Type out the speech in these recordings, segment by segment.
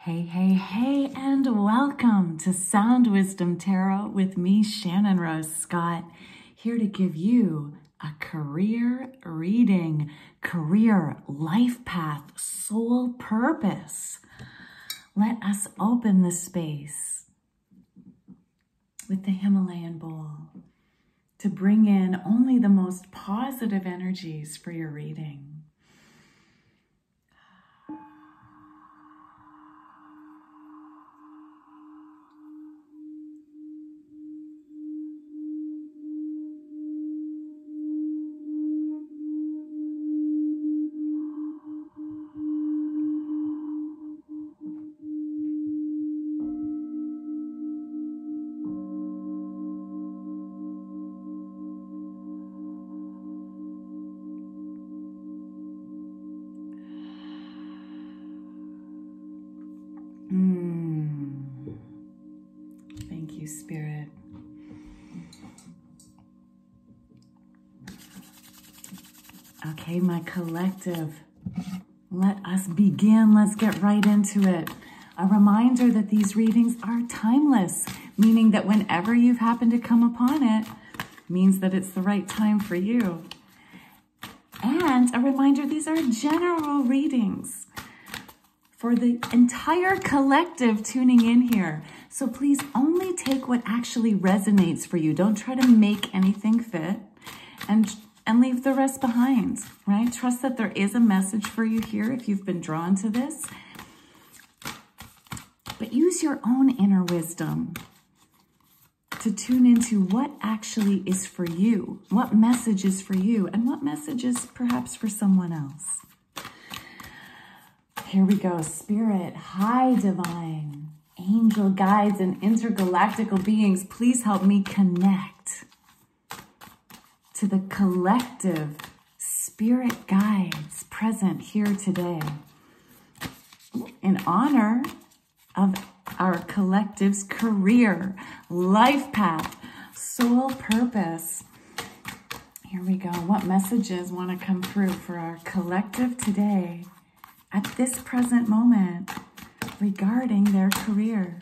Hey, hey, hey, and welcome to Sound Wisdom Tarot with me, Shannon Rose Scott, here to give you a career reading, career, life path, soul purpose. Let us open the space with the Himalayan bowl to bring in only the most positive energies for your reading. Thank you, Spirit. Okay, my collective, let us begin. Let's get right into it. A reminder that these readings are timeless, meaning that whenever you've happened to come upon it, means that it's the right time for you. And a reminder, these are general readings for the entire collective tuning in here. So please only take what actually resonates for you. Don't try to make anything fit and leave the rest behind, right? Trust that there is a message for you here if you've been drawn to this. But use your own inner wisdom to tune into what actually is for you, what message is for you, and what message is perhaps for someone else. Here we go. Spirit, high divine, angel guides, and intergalactical beings, please help me connect to the collective spirit guides present here today in honor of our collective's career, life path, soul purpose. Here we go. What messages want to come through for our collective today at this present moment regarding their career?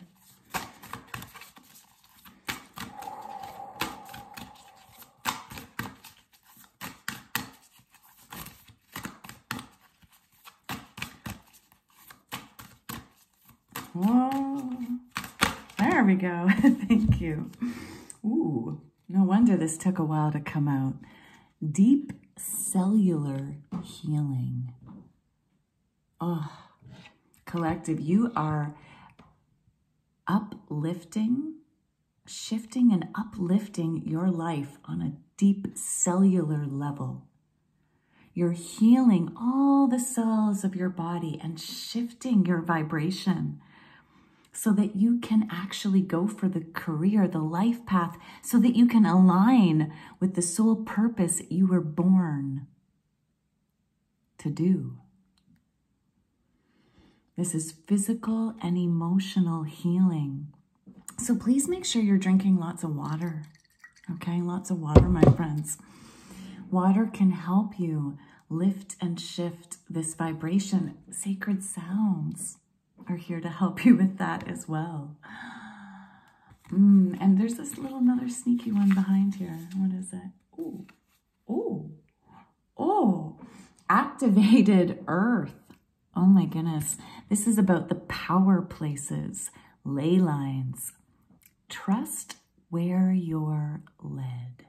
Whoa, there we go. Thank you. Ooh, no wonder this took a while to come out. Deep cellular healing. Oh, collective, you are uplifting, shifting and uplifting your life on a deep cellular level. You're healing all the cells of your body and shifting your vibration so that you can actually go for the career, the life path, so that you can align with the soul purpose you were born to do. This is physical and emotional healing. So please make sure you're drinking lots of water. Okay, lots of water, my friends. Water can help you lift and shift this vibration. Sacred sounds are here to help you with that as well. And there's this little another sneaky one behind here. What is it? Oh, oh, oh, activated earth. Oh my goodness. This is about the power places, ley lines. Trust where you're led.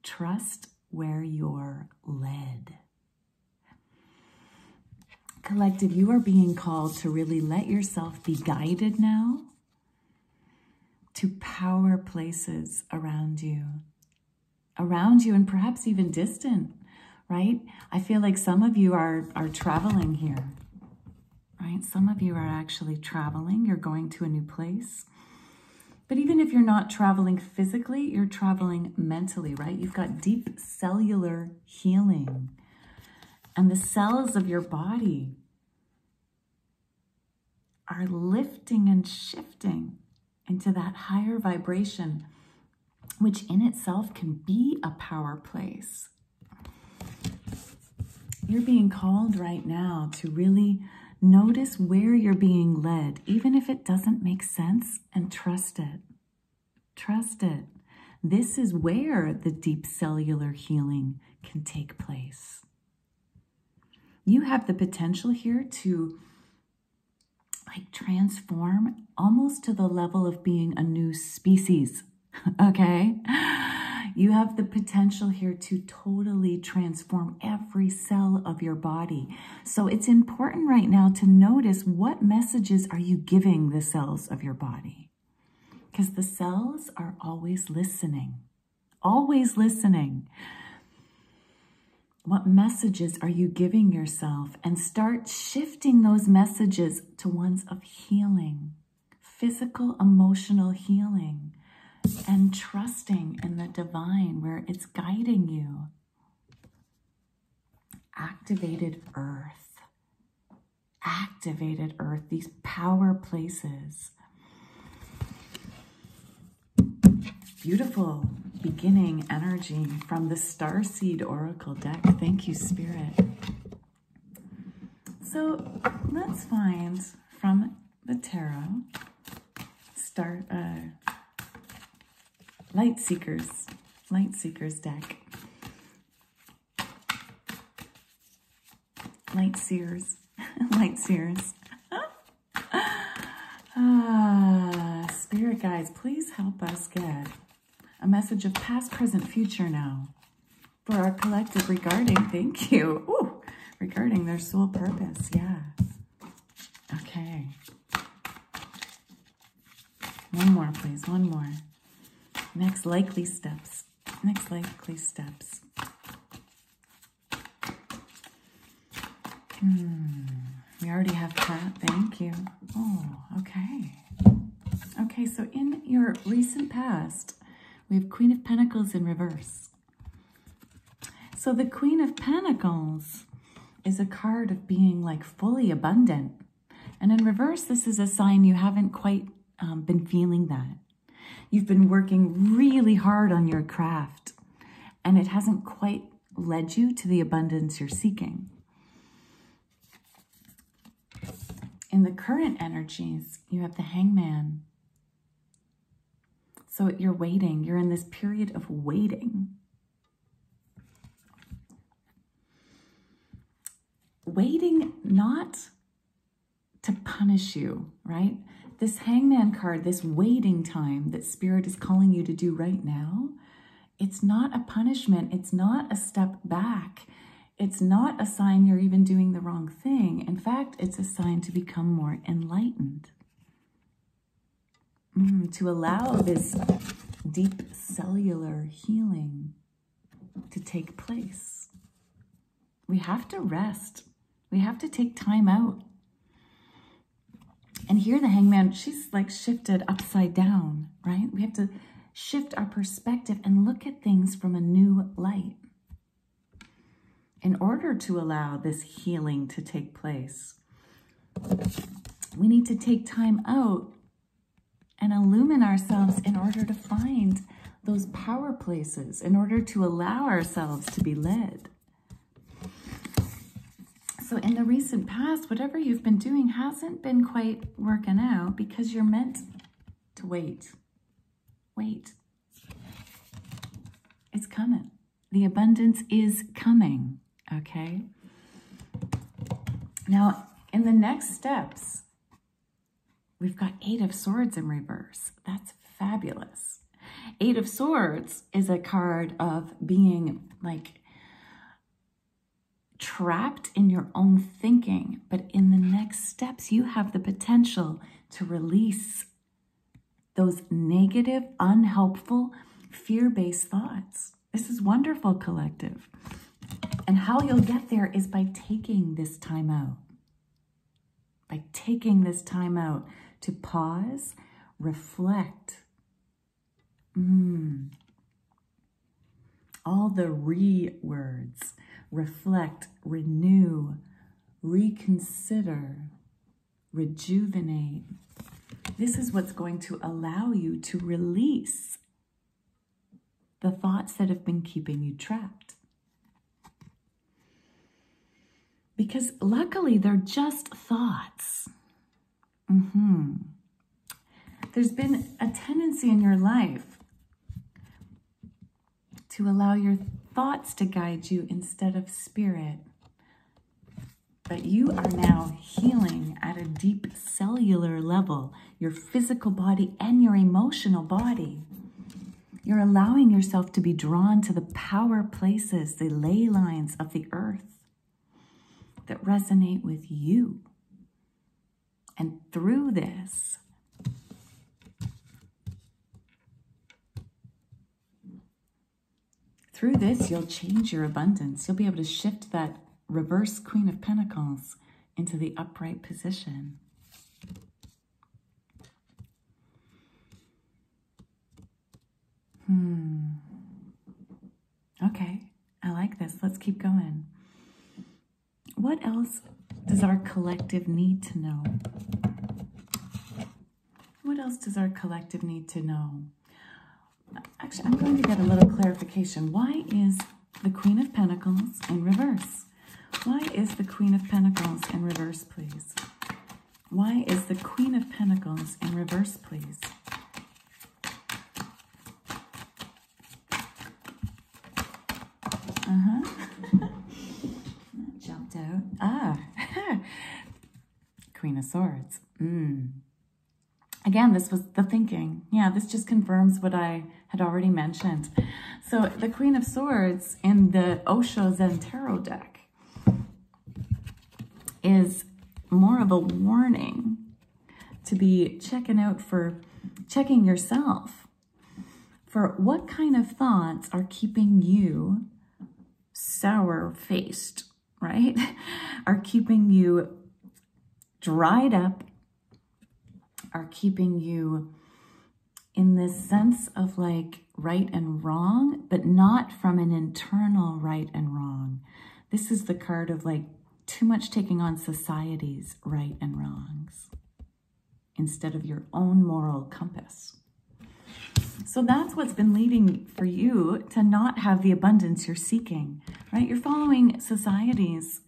Trust where you're led. Collective, you are being called to really let yourself be guided now to power places around you and perhaps even distant, right? I feel like some of you are traveling here, right? Some of you are actually traveling. You're going to a new place. But even if you're not traveling physically, you're traveling mentally, right? You've got deep cellular healing. And the cells of your body are lifting and shifting into that higher vibration, which in itself can be a power place. You're being called right now to really notice where you're being led, even if it doesn't make sense, and trust it. Trust it. This is where the deep cellular healing can take place. You have the potential here to transform almost to the level of being a new species, okay? You have the potential here to totally transform every cell of your body. So it's important right now to notice what messages are you giving the cells of your body. Because the cells are always listening. Always listening. What messages are you giving yourself? And start shifting those messages to ones of healing, physical, emotional healing, and trusting in the divine where it's guiding you. Activated earth. Activated earth, these power places. Beautiful beginning energy from the Starseed Oracle deck. Thank you, Spirit. So let's find from the Tarot, Light Seekers deck. Light Seers. Light Seers. Spirit guides, please help us get a message of past, present, future now for our collective regarding, thank you, ooh, regarding their soul purpose, yeah. Okay. One more, please, one more. Next likely steps. Next likely steps. We already have that, thank you. Oh, okay. Okay, so in your recent past, we have Queen of Pentacles in reverse. So the Queen of Pentacles is a card of being like fully abundant. And in reverse, this is a sign you haven't quite been feeling that. You've been working really hard on your craft and it hasn't quite led you to the abundance you're seeking. In the current energies, you have the Hangman. So you're waiting. You're in this period of waiting. Waiting not to punish you, right? This Hangman card, this waiting time that Spirit is calling you to do right now, it's not a punishment. It's not a step back. It's not a sign you're even doing the wrong thing. In fact, it's a sign to become more enlightened. To allow this deep cellular healing to take place. We have to rest. We have to take time out. And here the Hangman, she's like shifted upside down, right? We have to shift our perspective and look at things from a new light in order to allow this healing to take place. We need to take time out and illumine ourselves in order to find those power places, in order to allow ourselves to be led. So in the recent past, whatever you've been doing hasn't been quite working out because you're meant to wait. Wait. It's coming. The abundance is coming, okay? Now, in the next steps, we've got 8 of Swords in reverse. That's fabulous. 8 of Swords is a card of being like trapped in your own thinking. But in the next steps, you have the potential to release those negative, unhelpful, fear-based thoughts. This is wonderful, collective. And how you'll get there is by taking this time out. By taking this time out to pause, reflect. All the words. Reflect, renew, reconsider, rejuvenate. This is what's going to allow you to release the thoughts that have been keeping you trapped. Because luckily they're just thoughts. There's been a tendency in your life to allow your thoughts to guide you instead of spirit. But you are now healing at a deep cellular level, your physical body and your emotional body. You're allowing yourself to be drawn to the power places, the ley lines of the earth that resonate with you. And through this, you'll change your abundance. You'll be able to shift that reverse Queen of Pentacles into the upright position. Okay, I like this. Let's keep going. What else does our collective need to know? What else does our collective need to know? Actually, I'm going to get a little clarification. Why is the Queen of Pentacles in reverse? Why is the Queen of Pentacles in reverse, please? Why is the Queen of Pentacles in reverse, please? Jumped out. Queen of Swords. Again, this was the thinking. Yeah, this just confirms what I had already mentioned. So the Queen of Swords in the Osho Zen Tarot deck is more of a warning to be checking yourself for what kind of thoughts are keeping you sour-faced, right? Are keeping you dried up, are keeping you in this sense of like right and wrong, but not from an internal right and wrong. This is the card of like too much taking on society's right and wrongs instead of your own moral compass. So that's what's been leading for you to not have the abundance you're seeking, right? You're following society's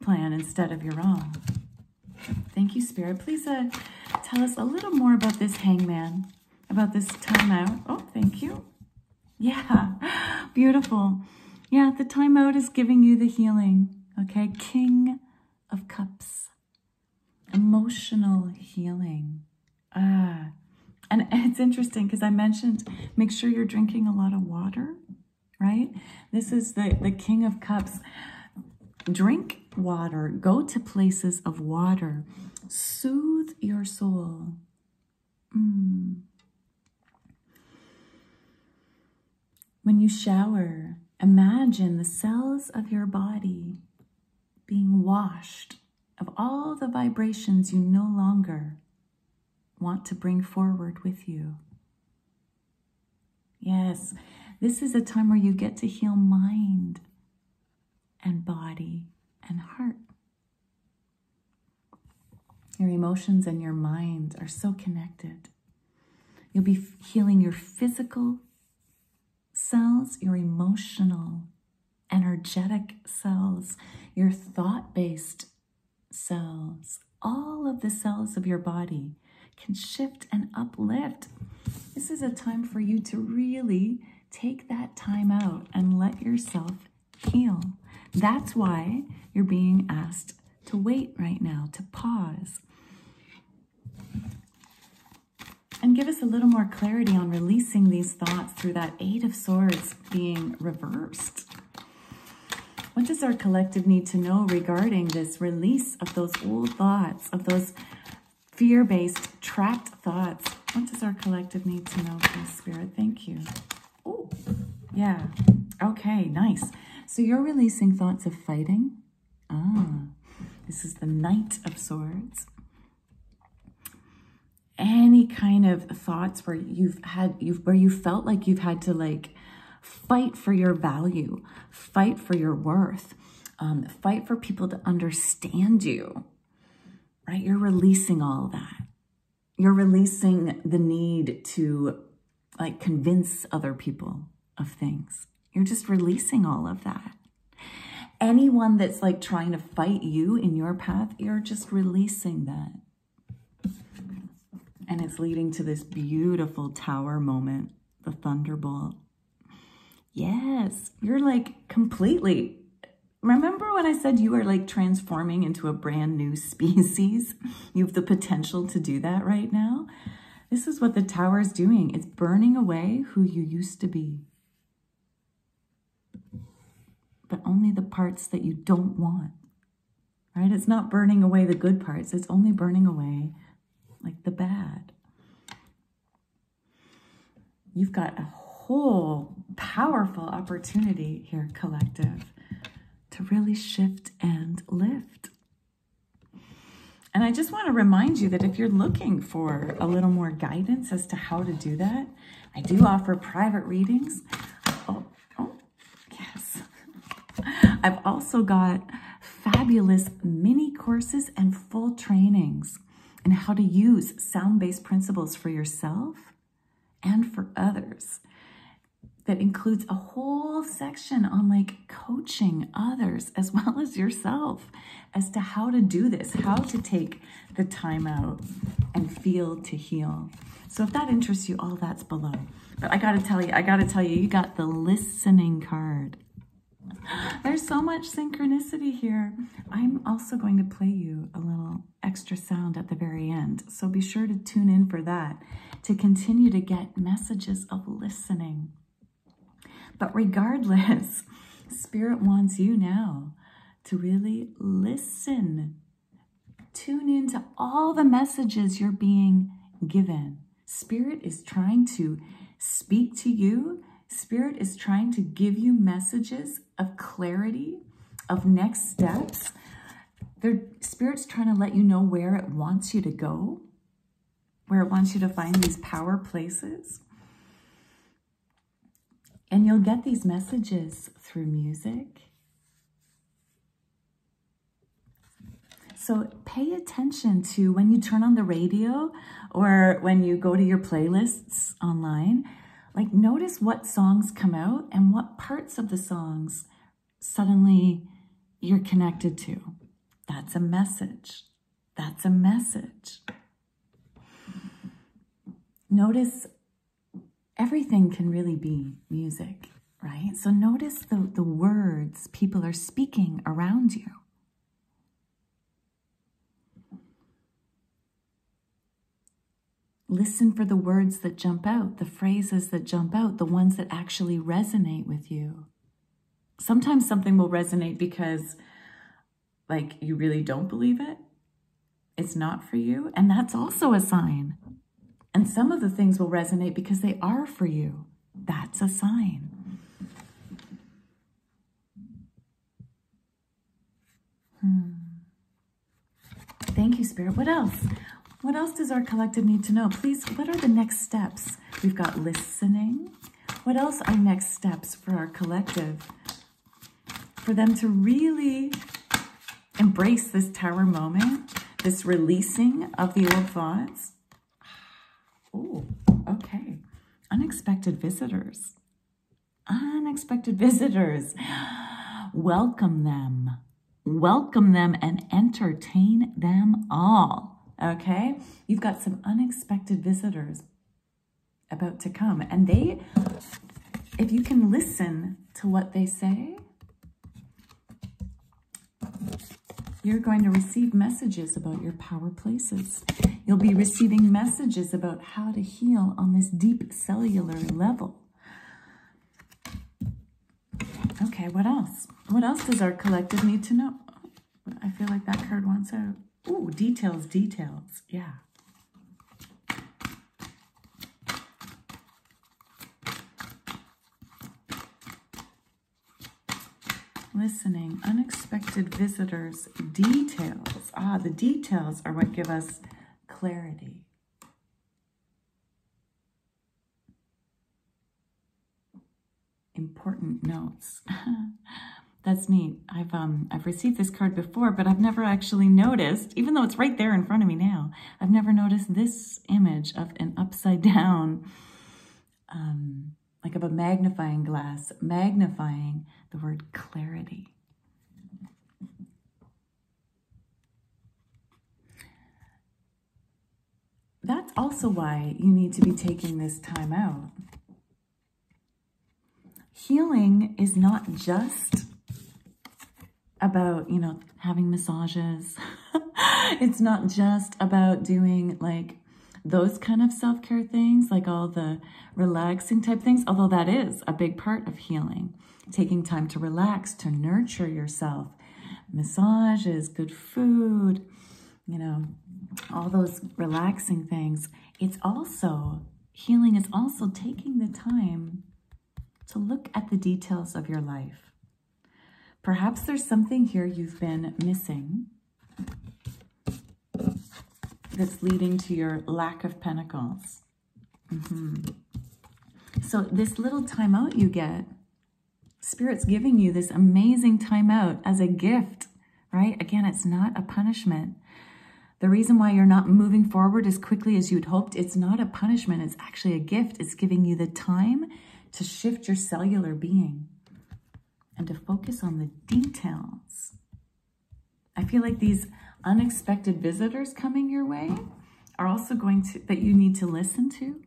plan instead of your own. Thank you, Spirit. Please tell us a little more about this Hangman, about this timeout. Oh, thank you. Yeah, beautiful. Yeah, the timeout is giving you the healing, okay? King of Cups, emotional healing. And it's interesting because I mentioned make sure you're drinking a lot of water, right? This is the King of Cups. Drink water. Go to places of water. Soothe your soul. When you shower, imagine the cells of your body being washed of all the vibrations you no longer want to bring forward with you. Yes, this is a time where you get to heal mind and body and heart. Your emotions and your mind are so connected. You'll be healing your physical cells, your emotional, energetic cells, your thought-based cells. All of the cells of your body can shift and uplift. This is a time for you to really take that time out and let yourself heal. That's why you're being asked to wait right now, to pause. And give us a little more clarity on releasing these thoughts through that Eight of Swords being reversed. What does our collective need to know regarding this release of those old thoughts, of those fear-based, trapped thoughts? What does our collective need to know, please, Spirit? Thank you. Oh, yeah. Okay, nice. So you're releasing thoughts of fighting. This is the Knight of Swords. Any kind of thoughts where you felt like you've had to like fight for your value, fight for your worth, fight for people to understand you, right? You're releasing all that. You're releasing the need to like convince other people of things. You're just releasing all of that. Anyone that's like trying to fight you in your path, you're just releasing that. And it's leading to this beautiful tower moment, the thunderbolt. Yes, you're like completely. Remember when I said you are like transforming into a brand new species? You have the potential to do that right now. This is what the tower is doing. It's burning away who you used to be. But only the parts that you don't want, right? It's not burning away the good parts. It's only burning away like the bad. You've got a whole powerful opportunity here, collective, to really shift and lift. And I just want to remind you that if you're looking for a little more guidance as to how to do that, I do offer private readings. Oh, yes. I've also got fabulous mini courses and full trainings in how to use sound-based principles for yourself and for others. That includes a whole section on like coaching others as well as yourself as to how to do this, how to take the time out and feel to heal. So if that interests you, all that's below. But I gotta tell you, you got the listening card. There's so much synchronicity here. I'm also going to play you a little extra sound at the very end. So be sure to tune in for that to continue to get messages of listening. But regardless, Spirit wants you now to really listen. Tune into all the messages you're being given. Spirit is trying to speak to you. Spirit is trying to give you messages of clarity, of next steps. Spirit's trying to let you know where it wants you to go, where it wants you to find these power places. And you'll get these messages through music. So pay attention to when you turn on the radio or when you go to your playlists online, like notice what songs come out and what parts of the songs suddenly you're connected to. That's a message. That's a message. Notice everything can really be music, right? So notice the words people are speaking around you. Listen for the words that jump out, the phrases that jump out, the ones that actually resonate with you. Sometimes something will resonate because, like, you really don't believe it. It's not for you, and that's also a sign. And some of the things will resonate because they are for you. That's a sign. Thank you, Spirit. What else? What else does our collective need to know? Please, what are the next steps? We've got listening. What else are next steps for our collective? For them to really embrace this tower moment, this releasing of the old thoughts. Oh, okay. Unexpected visitors. Unexpected visitors. Welcome them. Welcome them and entertain them all. Okay? You've got some unexpected visitors about to come. And they, if you can listen to what they say, you're going to receive messages about your power places. You'll be receiving messages about how to heal on this deep cellular level. Okay, what else? What else does our collective need to know? I feel like that card wants out. Ooh, details, details. Yeah. Listening, unexpected visitors, details. Ah, the details are what give us clarity. Important notes. That's neat. I've received this card before, but I've never actually noticed, even though it's right there in front of me now, I've never noticed this image of an upside down, like of a magnifying glass, magnifying the word clarity. also why you need to be taking this time out. Healing is not just about, you know, having massages. It's not just about doing like those kind of self-care things, like all the relaxing type things, although that is a big part of healing. Taking time to relax, to nurture yourself. Massages, good food, you know, all those relaxing things. It's also, healing is also taking the time to look at the details of your life. Perhaps there's something here you've been missing that's leading to your lack of pentacles. So this little time out you get, Spirit's giving you this amazing time out as a gift, right? Again, it's not a punishment. The reason why you're not moving forward as quickly as you'd hoped, it's not a punishment. It's actually a gift. It's giving you the time to shift your cellular being and to focus on the details. I feel like these unexpected visitors coming your way are also going to, that you need to listen to,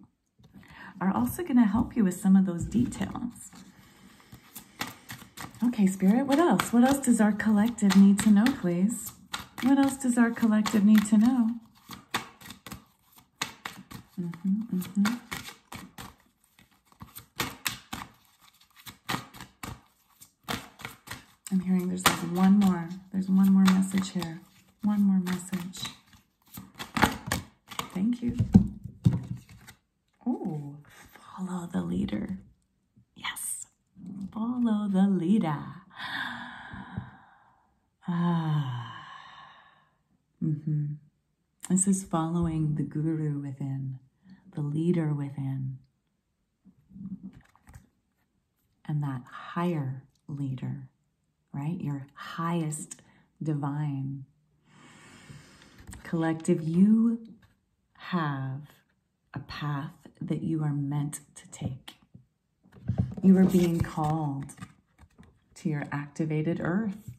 are also going to help you with some of those details. Okay, Spirit, what else? What else does our collective need to know, please? What else does our collective need to know? I'm hearing there's like one more. There's one more message here. One more message. Thank you. Oh, follow the leader. Yes. Follow the leader. This is following the guru within, the leader within, and that higher leader, right? Your highest divine. Collective, you have a path that you are meant to take. You are being called to your activated earth,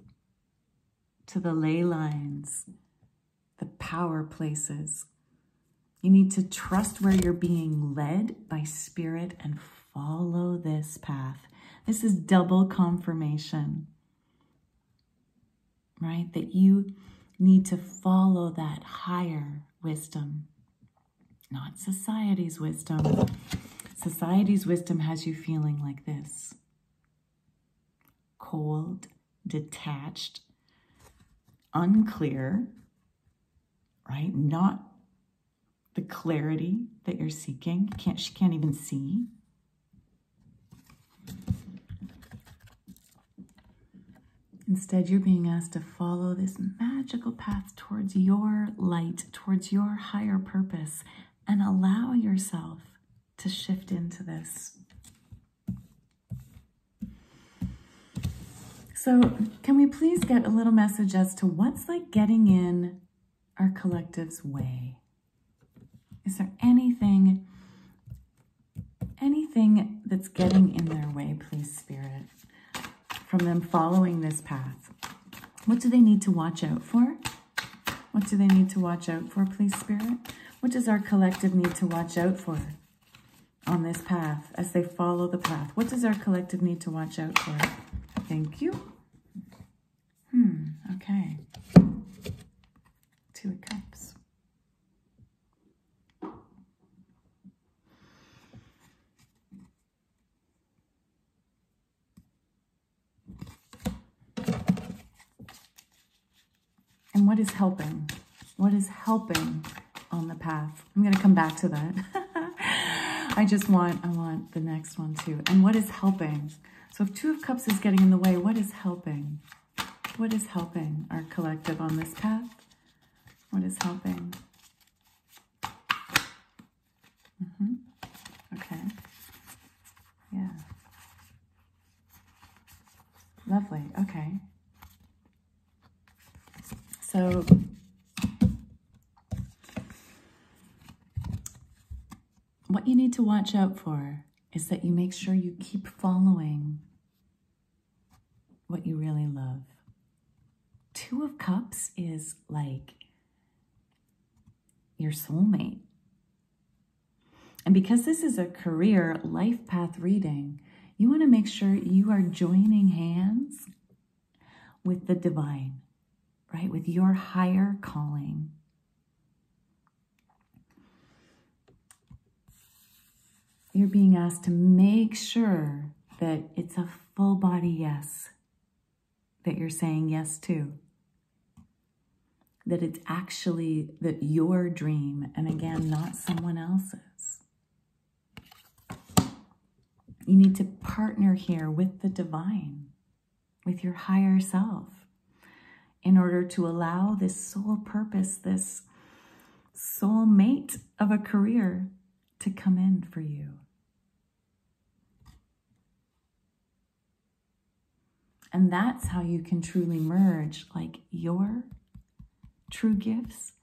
to the ley lines, the power places. You need to trust where you're being led by Spirit and follow this path. This is double confirmation, right? That you need to follow that higher wisdom, not society's wisdom. Society's wisdom has you feeling like this: cold, detached, unclear, right? Not the clarity that you're seeking. She can't even see. Instead, you're being asked to follow this magical path towards your light, towards your higher purpose, and allow yourself to shift into this. So can we please get a little message as to what's like getting in our collective's way? Is there anything that's getting in their way, please, Spirit, from them following this path? What do they need to watch out for? What do they need to watch out for, please, Spirit? What does our collective need to watch out for on this path as they follow the path? What does our collective need to watch out for? Thank you. Okay. Two of Cups. And what is helping? What is helping on the path? I'm going to come back to that. I want the next one too. And what is helping? So if Two of Cups is getting in the way, what is helping? What is helping our collective on this path? What is helping? Okay. Yeah. Lovely. Okay. So what you need to watch out for is that you make sure you keep following what you really love. Two of Cups is like your soulmate, And because this is a career life path reading, you want to make sure you are joining hands with the divine, right? With your higher calling. You're being asked to make sure that it's a full body yes that you're saying yes to. That it's actually your dream, and again, not someone else's. You need to partner here with the divine, with your higher self, in order to allow this soul purpose, this soul mate of a career to come in for you. And that's how you can truly merge like your true gifts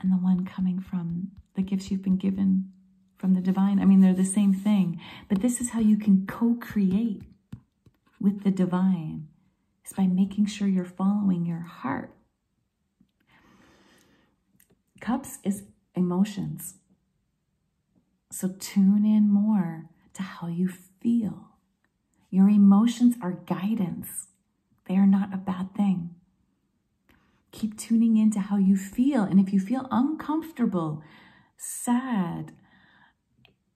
and the one coming from the gifts you've been given from the divine. I mean, they're the same thing, but this is how you can co-create with the divine, is by making sure you're following your heart. Cups is emotions. So tune in more to how you feel. Your emotions are guidance. They are not a bad thing. Keep tuning into how you feel. And if you feel uncomfortable, sad,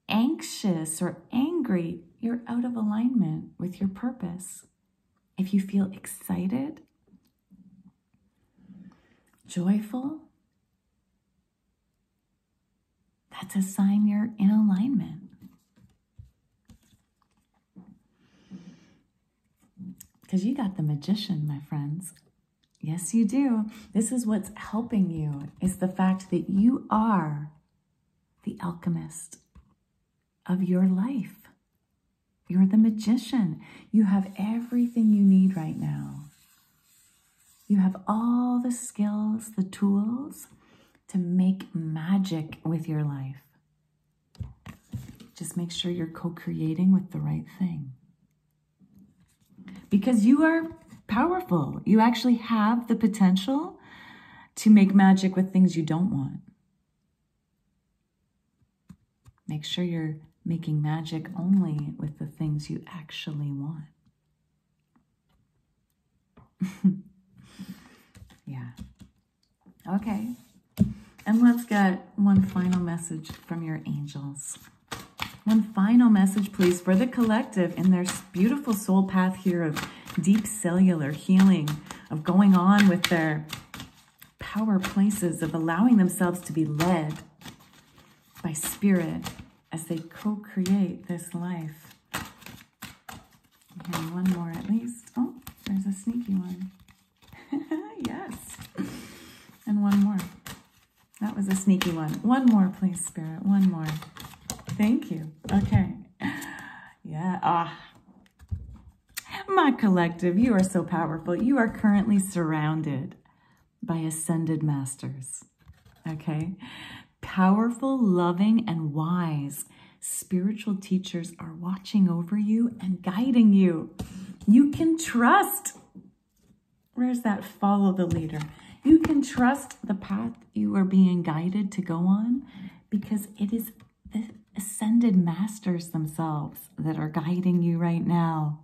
anxious, or angry, you're out of alignment with your purpose. If you feel excited, joyful, that's a sign you're in alignment. Because you got the magician, my friends. Yes, you do. This is what's helping you, is the fact that you are the alchemist of your life. You're the magician. You have everything you need right now. You have all the skills, the tools to make magic with your life. Just make sure you're co-creating with the right thing. Because you are powerful. You actually have the potential to make magic with things you don't want. Make sure you're making magic only with the things you actually want. Yeah. Okay. And let's get one final message from your angels. One final message, please, for the collective in their beautiful soul path here of deep cellular healing, of going on with their power places, of allowing themselves to be led by spirit as they co-create this life. Okay, one more at least. Oh, there's a sneaky one. Yes. And one more. That was a sneaky one. One more, please, Spirit. One more. Thank you. Okay. Yeah. My collective, you are so powerful. You are currently surrounded by ascended masters. Okay? Powerful, loving, and wise spiritual teachers are watching over you and guiding you. You can trust. Where's that follow the leader? You can trust the path you are being guided to go on, because it is the ascended masters themselves that are guiding you right now.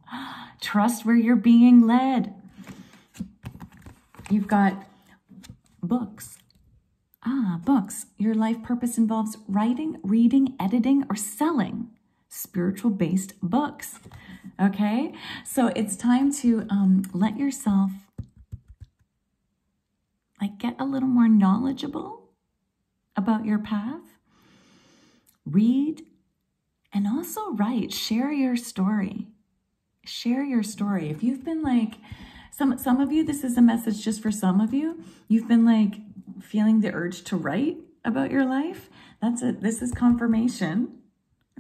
Trust where you're being led. You've got books. Books. Your life purpose involves writing, reading, editing, or selling spiritual-based books. Okay? So it's time to let yourself get a little more knowledgeable about your path. Read and also write. Share your story. Share your story. If you've been some of you, this is a message just for some of you, you've been feeling the urge to write about your life. This is confirmation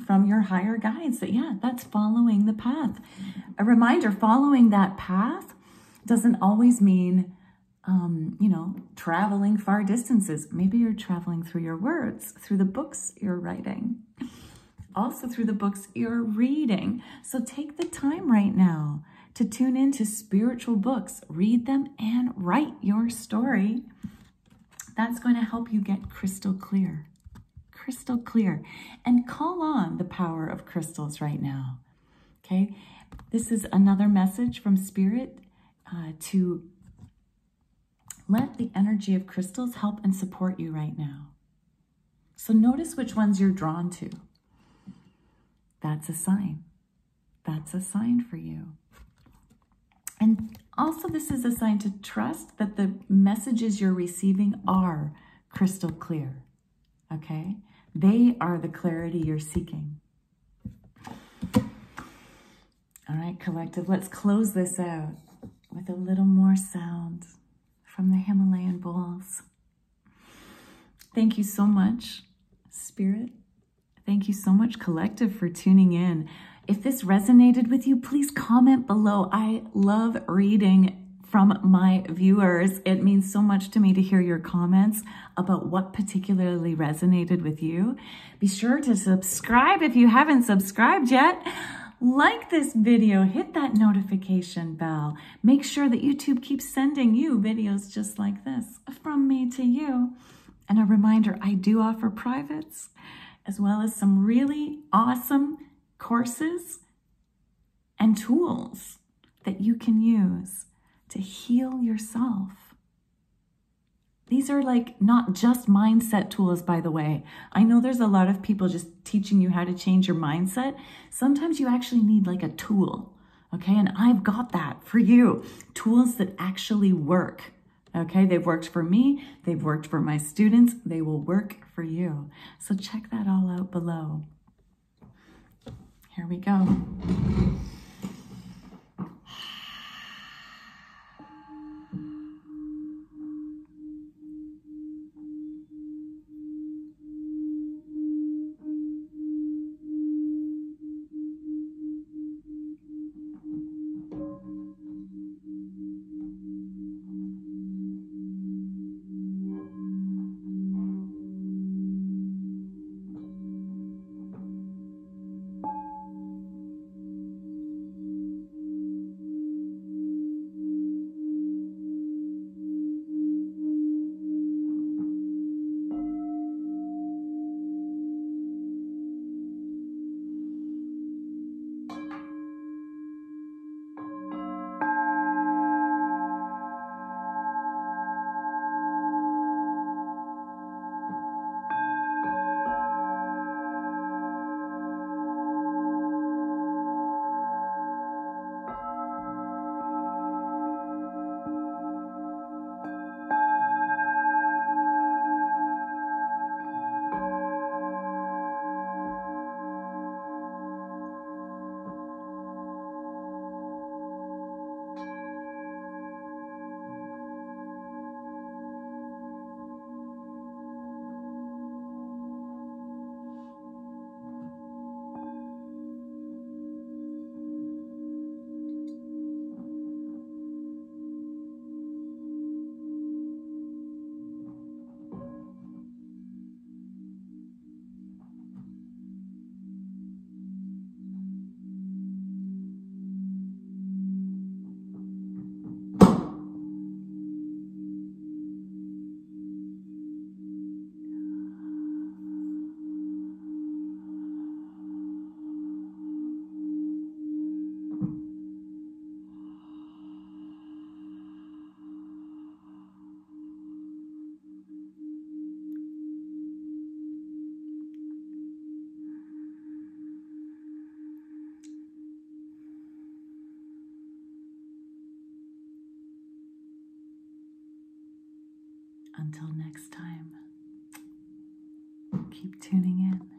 from your higher guides that, yeah, that's following the path. A reminder, following that path doesn't always mean traveling far distances. Maybe you're traveling through your words, through the books you're writing, also through the books you're reading. So take the time right now to tune into spiritual books, read them, and write your story. That's going to help you get crystal clear crystal clear. And call on the power of crystals right now. Okay, this is another message from Spirit to let the energy of crystals help and support you right now. So notice which ones you're drawn to. That's a sign. That's a sign for you. And also this is a sign to trust that the messages you're receiving are crystal clear. Okay? They are the clarity you're seeking. All right, collective, let's close this out with a little more sound from the Himalayan bowls. Thank you so much, Spirit. Thank you so much, collective, for tuning in. If this resonated with you, please comment below. I love reading from my viewers. It means so much to me to hear your comments about what particularly resonated with you. Be sure to subscribe if you haven't subscribed yet. Like this video, hit that notification bell. Make sure that YouTube keeps sending you videos just like this from me to you. And a reminder, I do offer privates as well as some really awesome courses and tools that you can use to heal yourself. These are like not just mindset tools, by the way. I know there's a lot of people just teaching you how to change your mindset. Sometimes you actually need like a tool, okay? And I've got that for you. Tools that actually work, okay? They've worked for me. They've worked for my students. They will work for you. So check that all out below. Here we go. Until next time, keep tuning in.